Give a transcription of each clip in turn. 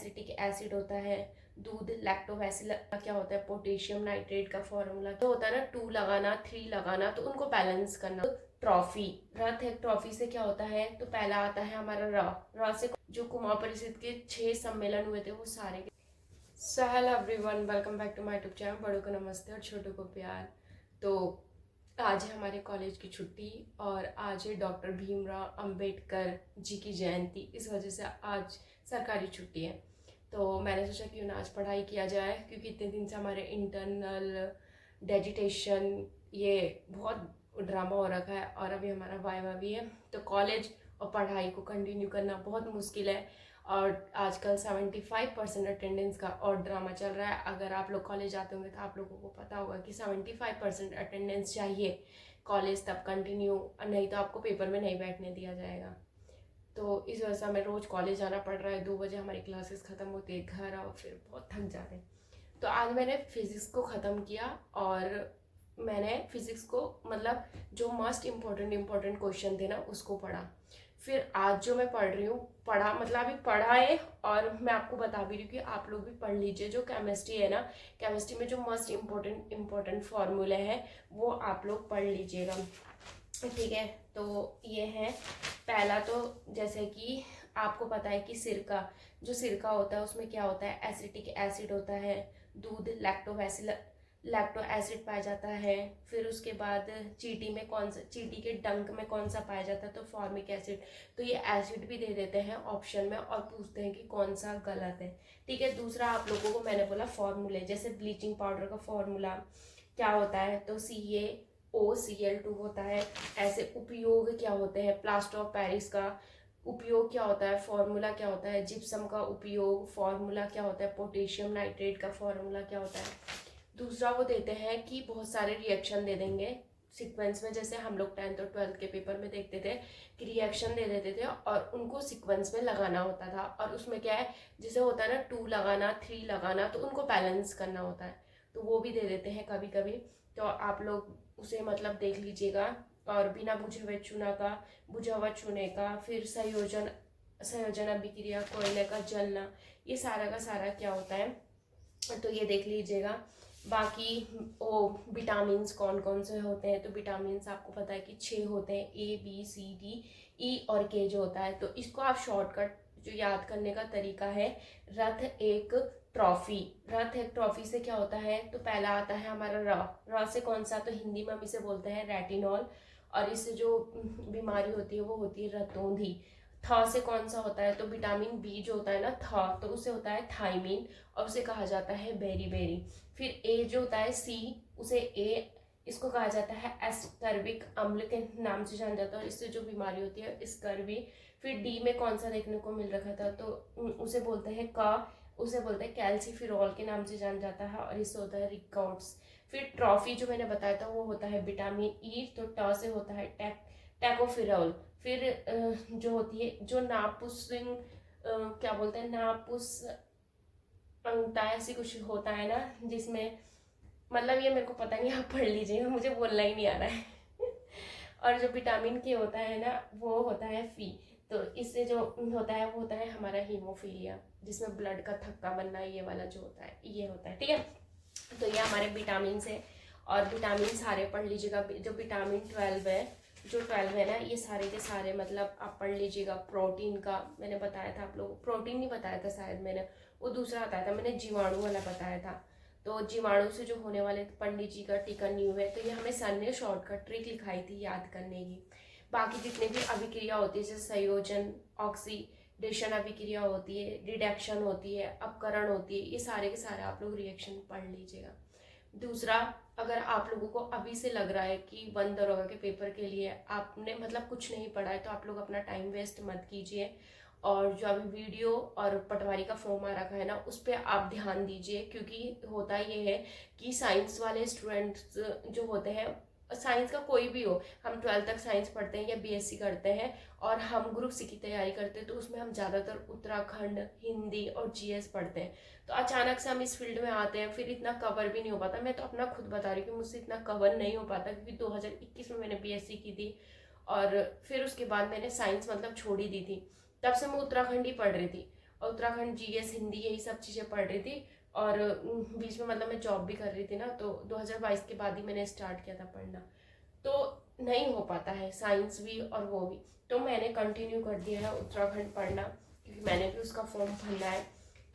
Acetic acid होता है, दूध लैक्टोबैसिल क्या होता है, पोटेशियम नाइट्रेट का फॉर्मूला तो होता है ना 2 लगाना 3 लगाना, तो उनको बैलेंस करना। तो ट्रॉफी रथ है, ट्रॉफी से क्या होता है, तो पहला आता है हमारा र से जो कुमाऊं परिषद के 6 सम्मेलन हुए थे वो सारे। So hello everyone, welcome back to my YouTube channel. बड़ों को नमस्ते और छोटों को प्यार। तो आज है हमारे कॉलेज की छुट्टी और आज है डॉक्टर भीमराव अंबेडकर जी की जयंती, इस वजह से आज सरकारी छुट्टी है। तो मैंने सोचा क्यों ना आज पढ़ाई किया जाए, क्योंकि इतने दिन से हमारे इंटरनल डेजिटेशन ये बहुत ड्रामा हो रखा है और अभी हमारा वाइवा भी है। तो कॉलेज और पढ़ाई को कंटिन्यू करना बहुत मुश्किल है और आजकल 75% अटेंडेंस का और ड्रामा चल रहा है। अगर आप लोग कॉलेज आते होंगे तो आप लोगों को पता होगा कि 75% अटेंडेंस चाहिए कॉलेज तब कंटिन्यू, नहीं तो आपको पेपर में नहीं बैठने दिया जाएगा। तो इस वजह से हमें रोज़ कॉलेज जाना पड़ रहा है। 2 बजे हमारी क्लासेस ख़त्म होती है, घर आओ फिर बहुत थक जाते हैं। तो आज मैंने फिज़िक्स को ख़त्म किया और मैंने फिज़िक्स को मतलब जो मोस्ट इम्पोर्टेंट क्वेश्चन थे ना उसको पढ़ा। फिर आज जो मैं पढ़ रही हूँ, पढ़ा मतलब अभी पढ़ा है और मैं आपको बता भी रही हूँ कि आप लोग भी पढ़ लीजिए। जो केमिस्ट्री है ना, केमिस्ट्री में जो मोस्ट इम्पोर्टेंट फार्मूले हैं वो आप लोग पढ़ लीजिएगा, ठीक है। तो ये है पहला, तो जैसे कि आपको पता है कि सिरका, जो सिरका होता है उसमें क्या होता है, एसिटिक एसिड होता है, दूध लैक्टो एसिड पाया जाता है। फिर उसके बाद चींटी में कौन सा, चींटी के डंक में कौन सा पाया जाता है, तो फॉर्मिक एसिड। तो ये एसिड भी दे देते हैं ऑप्शन में और पूछते हैं कि कौन सा गलत है, ठीक है। दूसरा आप लोगों को मैंने बोला फॉर्मूले, जैसे ब्लीचिंग पाउडर का फॉर्मूला क्या होता है, तो CaOCl2 होता है। ऐसे उपयोग क्या होते हैं, प्लास्टर ऑफ पेरिस का उपयोग क्या होता है, फॉर्मूला क्या होता है, जिप्सम का उपयोग फॉर्मूला क्या होता है, पोटेशियम नाइट्रेट का फॉर्मूला क्या होता है। दूसरा वो देते हैं कि बहुत सारे रिएक्शन दे देंगे सीक्वेंस में, जैसे हम लोग 10th और 12th के पेपर में देखते थे कि रिएक्शन दे देते थे और उनको सीक्वेंस में लगाना होता था। और उसमें क्या है, जैसे होता है ना 2 लगाना 3 लगाना, तो उनको बैलेंस करना होता है, तो वो भी दे देते हैं कभी कभी। तो आप लोग उसे मतलब देख लीजिएगा। और बिना बुझा हुआ चूने का, फिर संयोजन अभिक्रिया, कोयले का जलना, ये सारा का सारा क्या होता है, तो ये देख लीजिएगा। बाकी वो विटामिन्स कौन कौन से होते हैं, तो विटामिन्स आपको पता है कि 6 होते हैं, A B C D E और K जो होता है। तो इसको आप शॉर्टकट जो याद करने का तरीका है, रथ एक ट्रॉफी से क्या होता है, तो पहला आता है हमारा र से कौन सा, तो हिंदी में हम इसे बोलते हैं रेटिनॉल और इससे जो बीमारी होती है वो होती है रतौंधी। से कौन सा होता है, तो विटामिन बी जो होता है ना तो उसे होता है थायमीन और उसे कहा जाता है बेरी। फिर ए जो होता है उसे इसको कहा जाता है एस्कर्बिक अम्ल के नाम से जाना जाता है और इससे जो बीमारी होती है स्कर्वी। फिर डी में कौन सा देखने को मिल रखा था, तो उसे बोलते हैं उसे बोलते हैं कैल्सीफिरॉल के नाम से जाना जाता है और इससे होता है रिकाउट्स। फिर ट्रॉफी जो मैंने बताया था वो होता है विटामिन ई, तो ट से होता है टैकोफिरॉल। फिर जो होती है जो नापुसिंग क्या बोलते हैं, नापुस अंगता ऐसी कुछ होता है ना, जिसमें मतलब ये मेरे को पता नहीं, आप पढ़ लीजिएगा, मुझे बोलना ही नहीं आ रहा है और जो विटामिन के होता है ना वो होता है फी, तो इससे जो होता है वो होता है हमारा हीमोफीलिया, जिसमें ब्लड का थक्का बनना, ये वाला जो होता है ये होता है, ठीक है। तो ये हमारे विटामिन है और विटामिन सारे पढ़ लीजिएगा। जो विटामिन 12 है, जो 12 है ना, ये सारे के सारे मतलब आप पढ़ लीजिएगा। प्रोटीन का मैंने बताया था, आप लोग प्रोटीन नहीं बताया था शायद मैंने, वो दूसरा बताया था मैंने, जीवाणु वाला बताया था। तो जीवाणु से जो होने वाले पंडित जी का टीका न्यू है, तो ये हमें सर ने शॉर्टकट ट्रिक लिखाई थी याद करने की। बाकी जितने भी अभिक्रिया होती है, जैसे संयोजन, ऑक्सीडेशन अभिक्रिया होती है, रिडक्शन होती है, अपकरण होती है, ये सारे के सारे आप लोग रिएक्शन पढ़ लीजिएगा। दूसरा, अगर आप लोगों को अभी से लग रहा है कि 1 दरोगा के पेपर के लिए आपने मतलब कुछ नहीं पढ़ा है, तो आप लोग अपना टाइम वेस्ट मत कीजिए और जो अभी वीडियो और पटवारी का फॉर्म आ रखा है ना उस पर आप ध्यान दीजिए। क्योंकि होता ये है कि साइंस वाले स्टूडेंट्स जो होते हैं, साइंस का कोई भी हो, हम 12th तक साइंस पढ़ते हैं या BSc करते हैं और हम ग्रुप C की तैयारी करते हैं, तो उसमें हम ज़्यादातर उत्तराखंड, हिंदी और GS पढ़ते हैं। तो अचानक से हम इस फील्ड में आते हैं, फिर इतना कवर भी नहीं हो पाता। मैं तो अपना खुद बता रही हूँ कि मुझसे इतना कवर नहीं हो पाता, क्योंकि 2021 में मैंने BSc की थी और फिर उसके बाद मैंने साइंस मतलब छोड़ ही दी थी। तब से मैं उत्तराखंड ही पढ़ रही थी और उत्तराखंड जीएस हिंदी यही सब चीज़ें पढ़ रही थी। और बीच में मतलब मैं जॉब भी कर रही थी ना, तो 2022 के बाद ही मैंने स्टार्ट किया था पढ़ना। तो नहीं हो पाता है साइंस भी और वो भी, तो मैंने कंटिन्यू कर दिया है उत्तराखंड पढ़ना, क्योंकि मैंने भी उसका फॉर्म भरना है।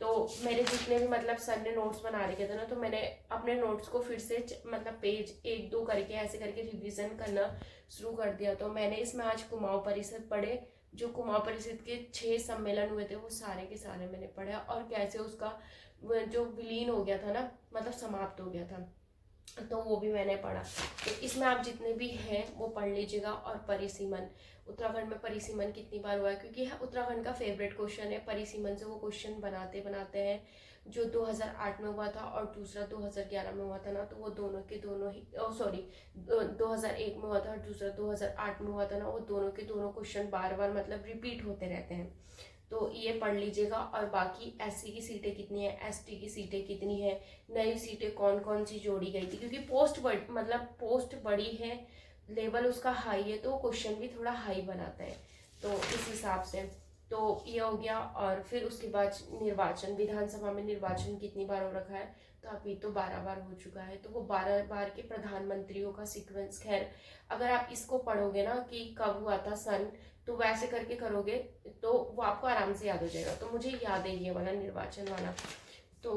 तो मेरे जितने भी मतलब सर ने नोट्स बना रखे थे ना, तो मैंने अपने नोट्स को फिर से मतलब पेज 1-2 करके ऐसे करके रिवीजन करना शुरू कर दिया। तो मैंने इसमें आज कुमाऊं परिषद पढ़े, जो कुमाऊं परिषद के 6 सम्मेलन हुए थे वो सारे के सारे मैंने पढ़े, और कैसे उसका जो विलीन हो गया था ना, मतलब समाप्त हो गया था, तो वो भी मैंने पढ़ा। तो इसमें आप जितने भी हैं वो पढ़ लीजिएगा। और परिसीमन, उत्तराखंड में परिसीमन कितनी बार हुआ है, क्योंकि उत्तराखंड का फेवरेट क्वेश्चन है परिसीमन से। वो क्वेश्चन बनाते बनाते हैं, जो 2008 में हुआ था और दूसरा 2011 में हुआ था ना, तो वो दोनों के दोनों ही, सॉरी 2001 में हुआ था और दूसरा 2008 में हुआ था ना, वो दोनों के दोनों क्वेश्चन बार बार मतलब रिपीट होते रहते हैं। तो ये पढ़ लीजिएगा। और बाकी एससी की सीटें कितनी है, एसटी की सीटें कितनी है, नई सीटें कौन कौन सी जोड़ी गई थी, क्योंकि पोस्ट बड़ी है, लेवल उसका हाई है, तो क्वेश्चन भी थोड़ा हाई बनाता है, तो इस हिसाब से। तो ये हो गया। और फिर उसके बाद निर्वाचन, विधानसभा में निर्वाचन कितनी बार हो रखा है, तो अभी तो 12 बार हो चुका है। तो वो 12 बार के प्रधानमंत्रियों का सीक्वेंस, खैर अगर आप इसको पढ़ोगे ना कि कब हुआ था सन, तो वैसे करके करोगे तो वो आपको आराम से याद हो जाएगा। तो मुझे याद है ये वाला निर्वाचन वाला। तो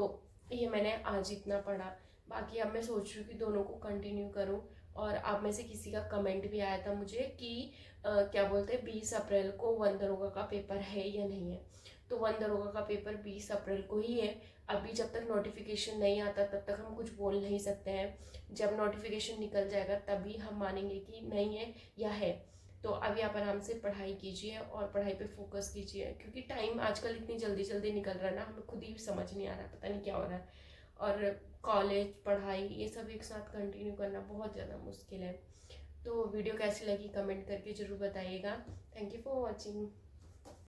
ये मैंने आज इतना पढ़ा। बाकी अब मैं सोच रही हूँ कि दोनों को कंटिन्यू करूँ। और आप में से किसी का कमेंट भी आया था मुझे कि क्या बोलते हैं 20 अप्रैल को वन दरोगा का पेपर है या नहीं है। तो वन दरोगा का पेपर 20 अप्रैल को ही है। अभी जब तक नोटिफिकेशन नहीं आता तब तक हम कुछ बोल नहीं सकते हैं। जब नोटिफिकेशन निकल जाएगा तभी हम मानेंगे कि नहीं है या है। तो अभी आप आराम से पढ़ाई कीजिए और पढ़ाई पे फोकस कीजिए, क्योंकि टाइम आजकल इतनी जल्दी जल्दी निकल रहा है ना, हमें खुद ही समझ नहीं आ रहा है, पता नहीं क्या हो रहा है। और कॉलेज पढ़ाई ये सब एक साथ कंटिन्यू करना बहुत ज़्यादा मुश्किल है। तो वीडियो कैसी लगी कमेंट करके ज़रूर बताइएगा। Thank you for watching.